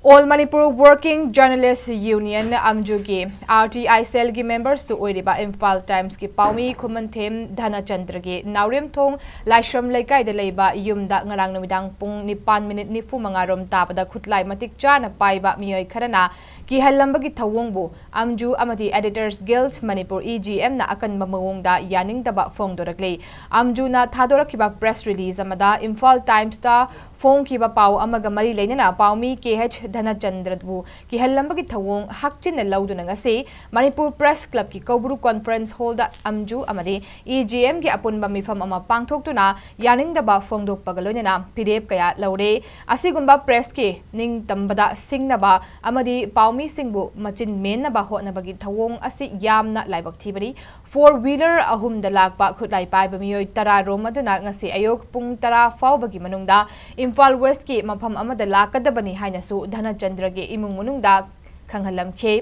All Manipur Working Journalists Union AMWJU ki RTI cell ki members to oiriba Imphal Times ki paomi Khumanthem Dhanachandra ki naurim thong laishram laikai de leiba yumda ngarang numidang pung 9:45 rom tapada khutlai matik chana paiba meeoi kharana kihallambagi thouwongbu AMWJU amadi Editors Guild Manipur EGM na akanba maongda yaningdaba phongdorakli AMWJU na thadorakiba press release amada Imphal Times ta phone kiba pau amaga mari leinana paomi KH Dhanachandra bu kihallambagi thawong hakchin lauduna ngase Manipur Press Club ki Koburu Conference Hall da AMWJU amadi EGM ki apunba mifam ama pangthoktuna yaningdaba phongdok pagaloina pidep kaya laure asigumba press ki ning tambada singnaba amadi paomi singbu machin menna ba hotnabagi thawong asi yamna laibak thibari 4-wheeler ahum da lakpa khutlai paiba meeoi 10 rom aduna ngase ayok pung 10 fawbagi manungda Imphal West ki mafam amada lakadabani hainasu Dhanachandra ge imung munungda khanghalamche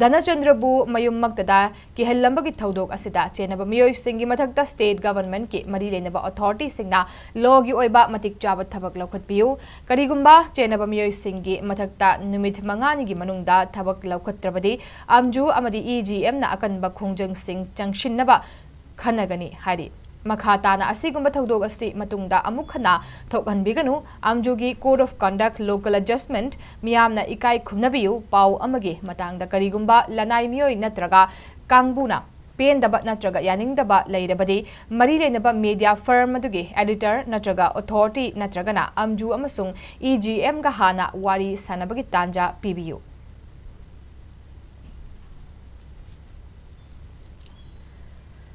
Dhanachandra bu mayum magtada kihallambagi thaudok asida chenaba meeoi singi mathakta state government ki mari lenaba authority singna law gi oiba matik chaba thabak laukhatpiu karigumba chenaba meeoi singi mathakta numit mangani gi manungda thabak laukhatrabadi AMWJU amadi EGM na akanba khongjang sing changshinnaba khanagani hari Makhatana asigumba thaudok asi matungda amukhana thokhanbiganu AMWJU gi Code of Conduct Local Adjustment miyamna ikai khumnabiu pau amagi matangda karigumba lanai meeoi natraga kangbuna pendaba natraga yaningdaba leirabadi mari lenaba media firm adugi editor natraga authority natragana AMWJU amasung EGM ga hana wari sanabagi tanja pibiu